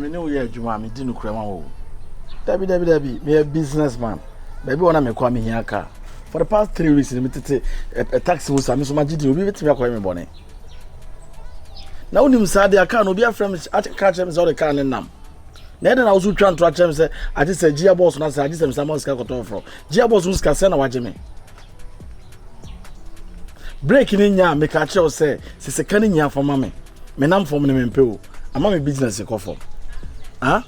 know you Juma, me didn't crema. Debbie, me a businessman. Maybe one of me call me here car. For the past 3 weeks, a taxi was so much to be with me a bonnet. Now, when you said the car, no be a friend, I catch him all the car and nam. Then I was trying to catch him, say, I just said, Gia boss, and I just said, someone's got from. Gia boss who's Cassana watching me. Breaking in ya, make a show say, she's a cunning ya for mammy. Me nam for me in Peru. I'm a business in Coffin. Huh?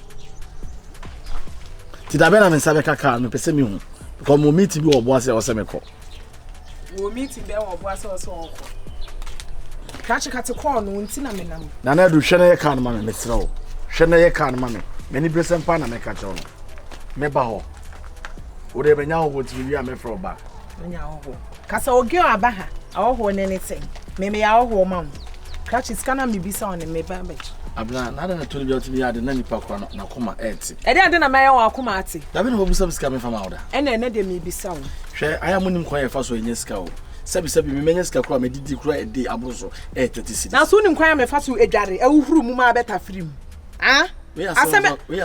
Did Abenaa and Sabeka car, me pese me. Because we meet you or boss or semeko. We meet you or boss or so. Catch a cat a corn, Untina Menam. Nana do Shana can, mammy, Miss Row. Shana can, mammy. Many breast and pan and make a chon. Mebaho. Whatever now would you me for back. Cassa or girl abaha, our horn anything. Maybe our home mom. Catch is canna be son and me babbage. Abenaa, I don't tell you to me, I didn't any park on Nakuma Etsy. I didn't know our Kumati. I've been hoping something's coming from out. And then they may be sound. I am winning quite fast in your scout. Sabi, Menesca, me did cry a day abuso, 30. Now soon inquire me fast to a daddy, a room, my better free. Ah? We are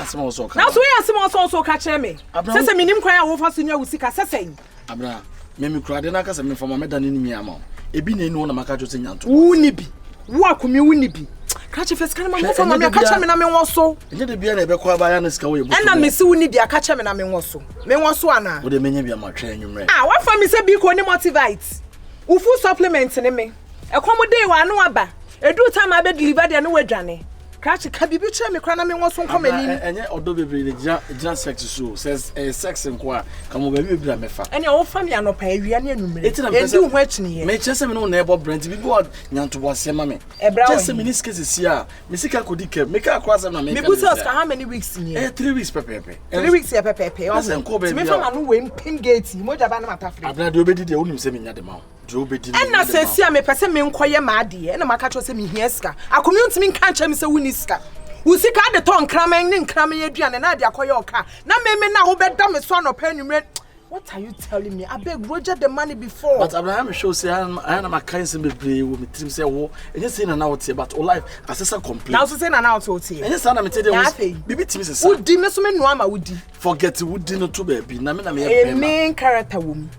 small so. Now we are small so catch me. Says a minimum cry over senior with Sika saying. Abenaa, Mimi cried and I can send me from a medan in Miamo. A bin no Macajo sing out. Woonibi. Walk me, Woonibi. Catch a face come from my catch him and I mean also. And the beer never quite by Anaska. And I miss Woonibi, I catch him and I mean also. Men was one. Would the many be a much you may. Ah, what for me say be కొన్ని motivates. Ufu supplements in me. A commodate one no aba. A do time I be delivered and no journey. Catch can be bitch me cry me was one coming in. And yet although be just sex so says a sex and qua come over me bra me fa. And your family are no pay we are near number. It's a do watch me. May just no neighbor brand to be god nyan to was mammy. Just a miniscus is here. Missika could decay make a cross and make how many weeks in here? 3 weeks pepe. 3 weeks pepe. Also, Kobe me from a win pin gate. Moja banana. I've not obeyed the only semi at the mouth. And I say, see, I may pass me inquire maddy, and a macacho semi hieska. I commute me can't miss a winiska. Who seek out the tongue cramming and cramming Adrian and Nadia Koyoka. Now, me now bet dumb son of penny red. What are you telling me? I beg Roger the money before. But Abraham shows I am a kind of play with me. Tim say, oh, and just saying an out here, but all life as a complaint. Now, saying an out here. And yes, I'm telling you, baby, Tim is would dim so many Wama would forget would dinner to baby. A main character woman.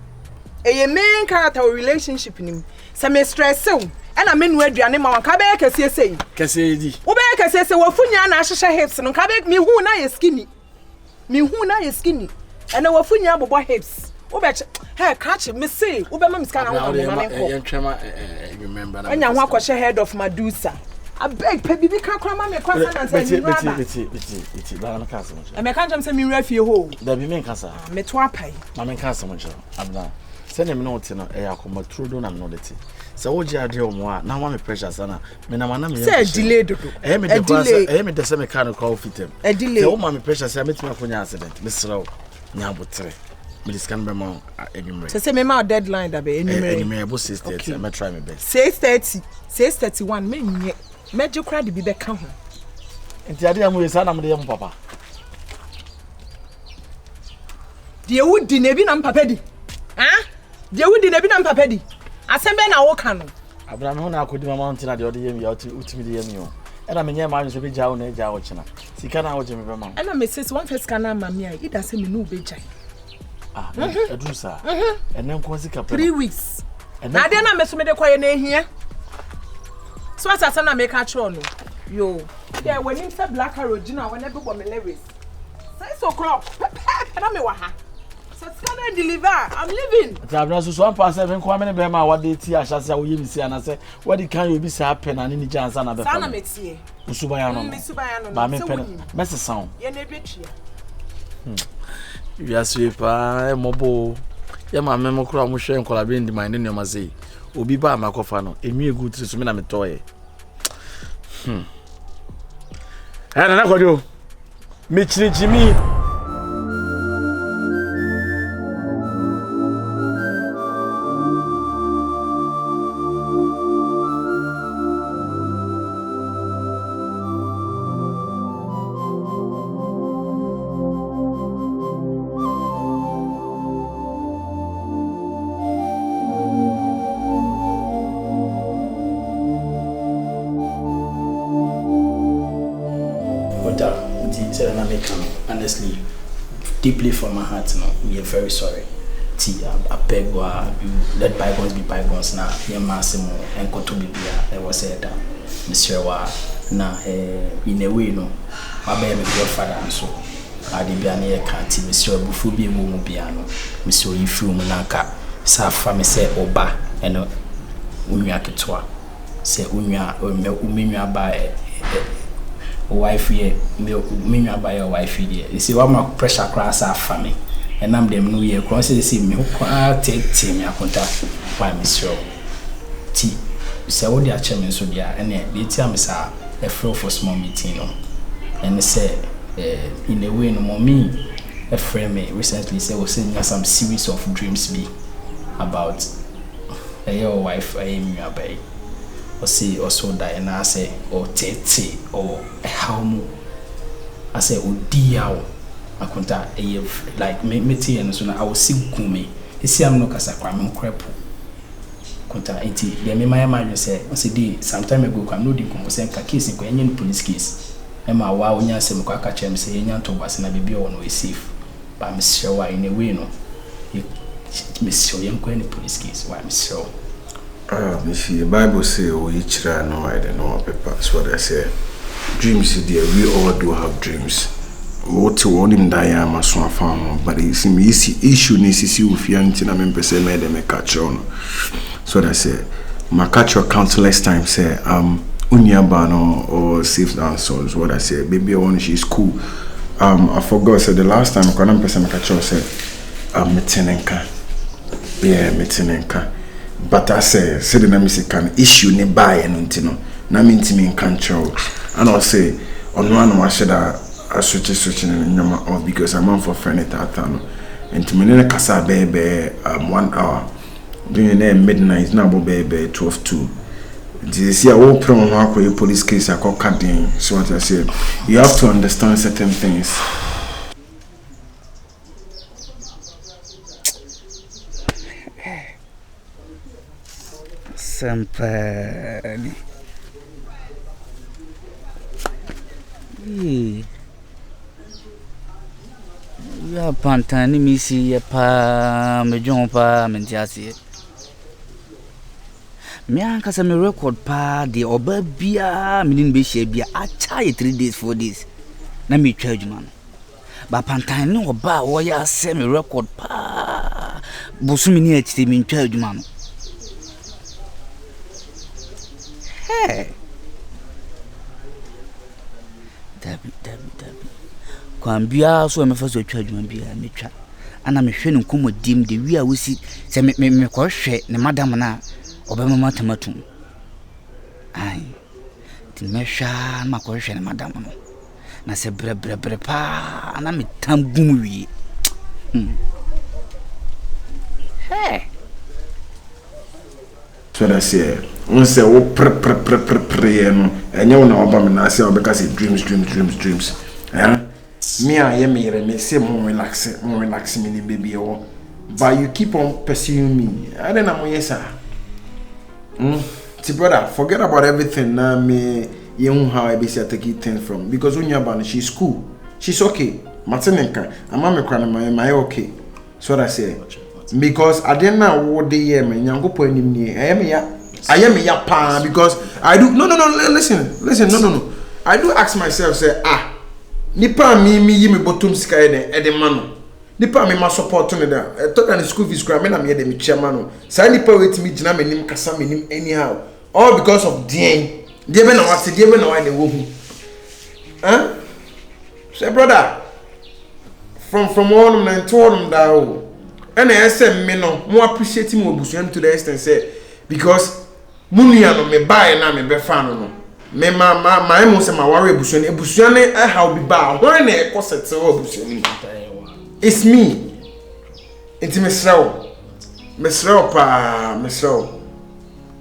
A main character relationship in him. Some stress so. And I mean, where the animal Cabek say. Cassady. Obeka says, well, Funya and Asha hips and Cabek me who now is skinny. Me who now is skinny. And our Funya boy hips. Obet, her catch it, Miss Say, Ubam's kind of remember. And I walk a head of Medusa. I beg, baby, can't come on me, and say, and I can't send me refuge home. There be me, Cassa. Metwapai. Mamma Cassa, Abenaa. Send him notes in a come true don't am nodity. So what you are doing more now I'm a precious sana. Menamana say delayed. I am the same kind of call fit him. A delay. Oh my precious I met my accident. Mr. Row. Nyabutre. Me this can be more anymore. Say me my deadline that be anyway. About 6:30. I'm try my best. 6:30. 6:31 me major cry the be back home. And the idea am son am the papa. The would dinebi nam papa di. Ah? The would never be papedi. Assemble na wokano. Abraham na akodi mountain na the other year ultimate year me. And I mean, man, so be jaw na jaw china. Sika na woje me be ma. And I say one first kana mami ai. It does me no be jai. Ah, I do sir. And then kwasika 3 weeks. And na dey na me so me dey kwaye na ehia. So as I na make a cho no. Yo. Yeah, when him say black original when e be go me lewis. 6 o'clock. And I me wa ha. Scan deliver. I'm leaving. Abenaa so one pass 7 kwa me be ma wade ti ahase wo yemi si ana say what can you be say happen and ni jansa na be fa. Sana metie. Usubaya no. Usubaya no. Ba me pen. Mess sound. Ye na betria. You are sweepa mobo. Ye ma me mokura mo hwe nkola be ndi man ne ma say. Obi ba makofa no. Emi egu tri so me na me toye. Na kojo. Me chirichimi. What said I make honestly, deeply from my heart, we are very sorry. I beg you, let bygones be bygones now. Your massimo and go to be there was said, Mr. Wa, now, in a way, no, my baby, your father, and so I did be an air canty, Mr. Bufubi, Mubiano, Mr. Ifu Munaka, Safa, say, Oba, and Unyakitwa, say Unya by wife here, Minya by your wife here. You see, what my pressure class are for me. And I'm them New Year cross see me who take team ya contact by Miss Row. T. Say all the chairman so dia and they tell me sir a flow for small meeting and they say in a way no more me a friend me recently say was sending us some series of dreams be about your wife aim you abay or see also die and I say or tete or how mo I say oh dear akonta like me and so na I will see kumi esi am no kasa kwa me nkrepo konta enti de me my say di sometime ago kwa no di kongo say nka case nko enye police case e ma wa onya asem kwa aka chem say enya to base na bibi o no safe ba me sure wa in a way no me sure yen ko any police case wa me sure me see Bible say o yichira no I don't know paper so what I say dreams there we all do have dreams. What one him die am so afam but it seem issue necessity with yanti na me pese me dem catch on so that say my catch your countless time say unyaba no or safe answers what I say baby one she's cool I forgot say the last time I am pese me catch her say metinenka yeah metinenka but I say the name is can issue ne buy no ntino na me ntimi kan chow and I say on one wa sheda I switch in number of because I'm on for friend at Atano and to me kasa baby 1 hour doing midnight now baby 12:02. This year all problem how police case I call cutting so what I said you have to understand certain things. Simple. Ya pantani misi ya pa me jompa mentiasi. Me anka se me record pa de oba bia me nin be share bia acha 3 days 4 days. Na me twa adwuma no. Ba pantani no oba wo ya se me record pa. Bosumi ni achite me twa adwuma no. Hey. Dabi. Kwambia so me faso twa adwuma bia me twa. Ana me hwe ne nkomodim de wi a wosi se me ko hwe ne madam na obema matamatum. Ai. Ti me hwa ma ko hwe ne madam no. Na se bre pa ana me tambum wi. Hey. So that's it. On say wo pre no. Enye wo na oba me na say obeka say dreams. Me I say more relax me baby oh. But you keep on pursuing me. I don't know yes sir. See brother, forget about everything now me you how I be say take it things from because when you're born she's cool. She's okay. Matenenka, I'm me crying my okay. So what I say. Because I didn't know what the year me nyangopo enim ni. I am ya pa because I do no listen no. I do ask myself say nipa mi yimi bottom sika e de mano nipa mi ma support me da talk and school fees grant me na me de me chairman no say nipa wait me gina me nim kasa me nim anyhow all because of dey be na what dey be na why dey wo hu say brother from one man to one da o and I say me no mo appreciate me obusuan to the extent say because munia no me buy na me be fan no me my emo say my worry ebusuane how be ba when na e cosete ebusuane it's me enti mesraw pa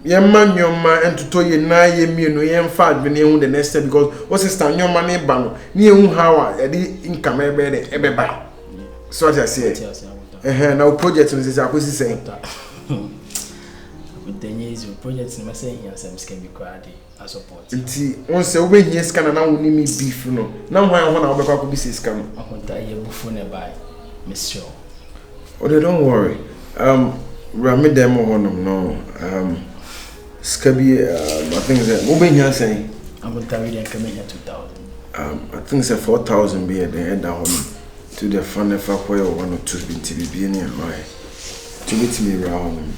yemma nyoma entuto ye na ye mienu ye fa adwene hu the next step because what sister nyoma na ba no na ehu how e di income e be ba so what I say na project no say akosi say with the news projects in saying here some can be quality as support. Once we here scan na woni me beef no. Na hwan na obekwa ko bi say scam. Akonta ye bufu na buy. Miss Show. Oh, don't worry. Rami demo honum no. Scabi I think that we be here saying Akonta we dey come here 2000. I think it's 4,000 be at the head down to the fund if I play 1 or 2 been TVB near my to meet me around.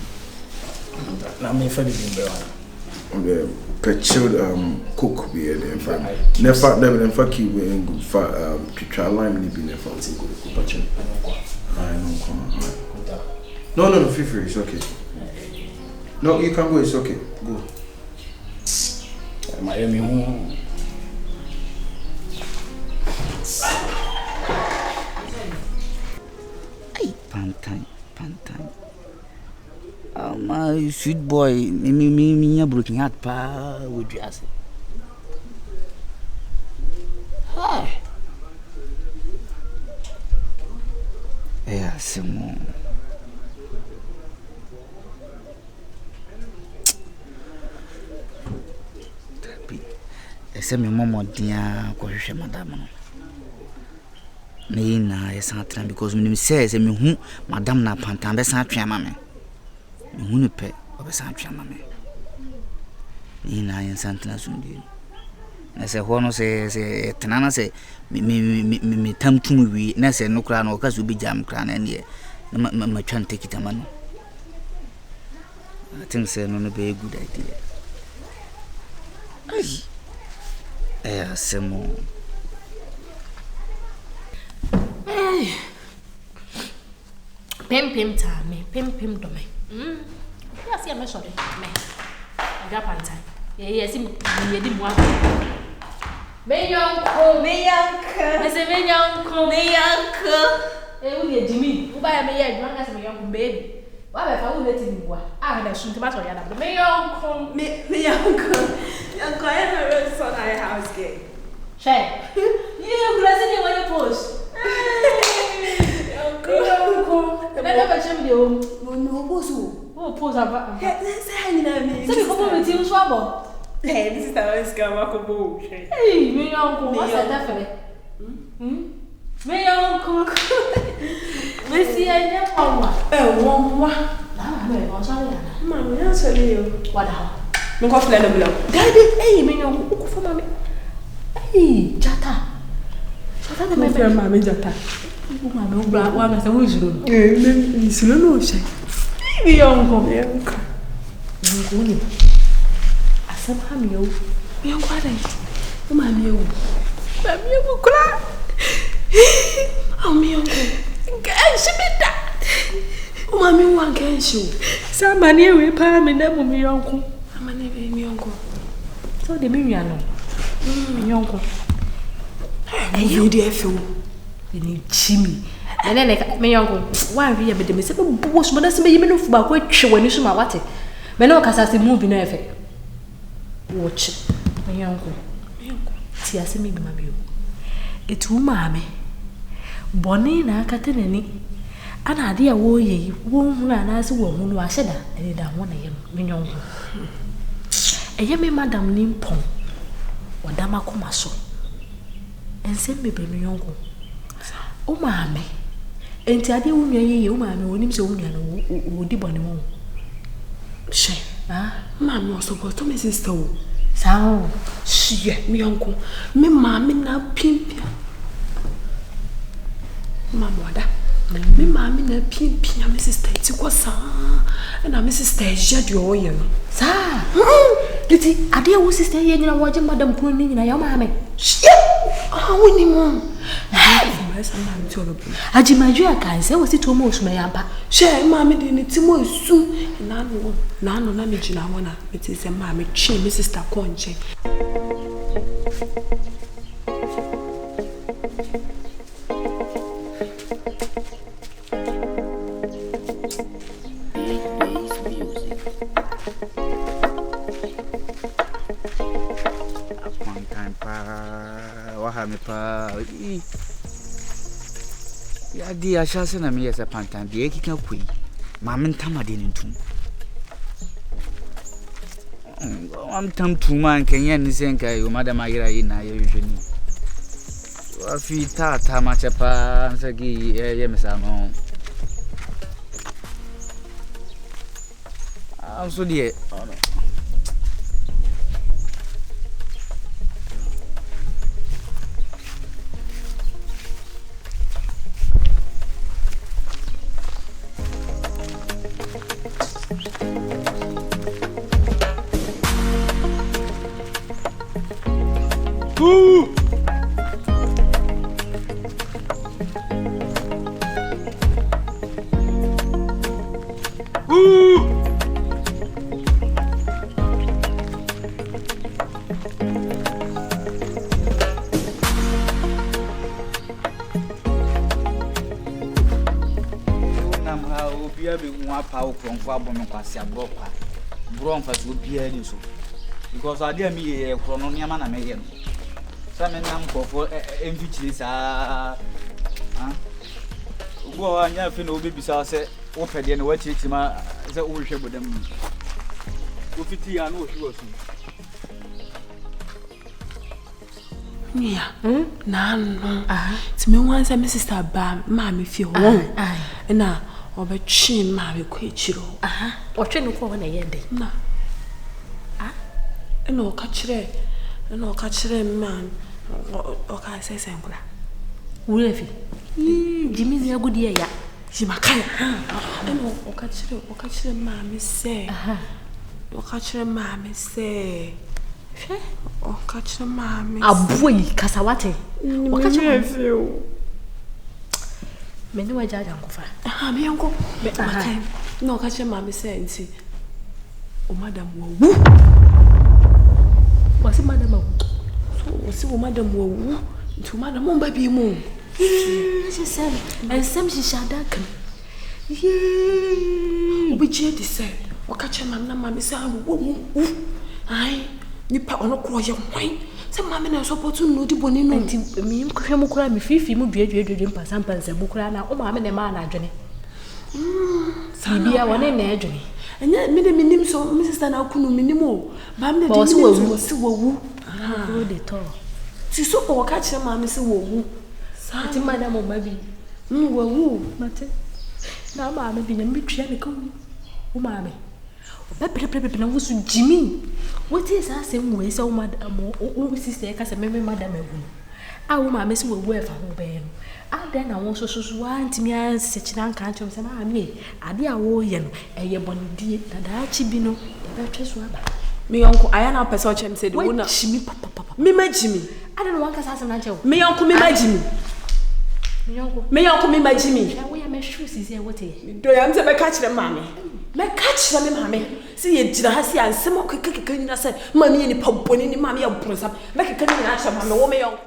Now me for the better. Okay, pet chilled cook be at the fact. Never them for keep we good for to line be never fancy good but I know no feel free, it's okay. No, you can go, it's okay. Go. Miami home. Pantai. My sweet boy, me broken heart pa would you ask? Hi. Yeah, some ese me momo dia ko hwehwe madam no. Me na yes atran because me say me hu madam na pantan be san atwa ma me. Me hu ne pe obe san atwa ma me. Me na yes atran so ndi. Na se ho no se tenana se me tam tum wi na se no kra na o ka so bi jam kra na ne ma twan take it ama no. I think say no be a good idea. Ai semo. Pem ta me, pem do me. Ya see me sorry me. Aga panta. Yes, me di mo aka. Me yanko. Me se me yanko. E wu ye Jimmy. U ba ya me ye adwan ka se me yanko baby. Wa ba fa wu leti ni bua. Ah na sun ti ba so ya da. Me yanko. Yanko I never saw that house game. Shay. You gonna see when you post. Yanko. Na ba chem de o. No post. O post aba. Say ni na me. Se ko mo ti nso abo. Hey, this is how it's going to go. Hey, me yanko, what's that for? Me yanko. Me see I never want. Na me o sorry na. Mama, ya sorry yo. What how? Me ko fle no blow. Daddy, hey, me yanko, ko for mama. Hey, jata. Jata na me me mama jata. Mama o bra wa na se wo juro. Me silo no she. Me yanko. Yanko ni. Asaba mi yo. Me yanko ada. O ma mi yo. Ma mi yo kula. O mi yanko. Ganshi beta. O ma mi wan ganshi. Sa mani we pa me na mo mi yanko. Amane be mi yanko. So de mi nwa no. Mi yanko. You dey feel. Ni chimi. Nene me yanko. Wa wi ya be de me se be bo so na se me yime no fu ba ko atwe wani so ma wate. Me no kasa se movie na efe. Watch. Me yanko. Ti ase me bi ma bi o. Etu maame. Boni na akate nani. Ana ade a wo ye wo hu na ase wo hu no ahyeda. Ene da ho na ye me yanko. Eye me madam ni mpon. Odama koma so. Ense me be me yanko. O maame. Enti ade wo nwa ye o maame onim se wo nwa no wo di boni mo. She. Mama was supposed to my sister. Sao? She, me uncle. Me mammy na pimpia. Mamma, me mammy na pimpia, my sister. It's was and my sister is your own. Sa. Did he? I dear was sister here, you know, watching Madame Pruning and your mammy. She, how we need Ajimajua kanse wo si to mo osuma yamba. She mama de ni ti mo su na no na me gina wona me ti se mama twe me sister konche. Me pa ya di asha se na me yesa pantan de ekika kwi ma me ntama de ntum I'm tam to man can yen senka you madam Agira in I usually. Wafi tata machapa sagi yemsano. I'm so dear. Ooh! Ooh! Because I didn't mean a chronomium and again. Some men for enviches are. Go on, you feel no baby, so I said, open and watch it. My the old ship with them. 50 and no, she was. Yeah, no, to me once a sister bam, mammy feel warm, and now, or but chin, mammy quit you. Or train no for an end. No, no, catch it, no, catch it, man, or can I say something? Wolfie, Jimmy's a good year. She ma kaya. Or catch it, mammy say. Or catch it, mammy say. Oh, catch the mammy. A boy, Casawate. What catch you? Many were judged, Uncle. Me uncle, no, catch your mammy say, see. Oh, madam, woo. Was it madam? So, madam, woo. To madam, baby, moon. She said, and some she shall duck. Yea, which year they said, or catch your mammy say, woo. Aye. Nipa ono kro ye hwan se mama na support no di boni no nti mi nhwehwe kura mi fifi mu duadua mpasa bukura na o mama na ma na adwene bibia wona na adwene enya me de minim so mi sister na kunu minim o ba me de minim so wowu go de to ti so o ka kire mama se wowu ti madam o mabi wowu mate na mama bi na mi twa ne ka o mama Pepe na wusu Jimmy. What is I say we say madam o sister ka say me madam ehunu. A wo ma me se we efa ho be no. A den na won so antimi an se kina nka ancho se ma me ade a wo ye no eye bonidie na da chi bi no e ba twe so aba. Me uncle aya na person chem say de wo na Jimmy papa. Me ma Jimmy. I don't know one ka say na che wo. Me uncle me ma Jimmy. Me uncle me ma Jimmy. Ya we ma shoes is here what e. Do ya mse be ka kire mama. Me catch them, mammy. See ye did I see and some kicking us, Mammy, any pump when any mammy of Prince. Make a cunning answer, Mamma, woman.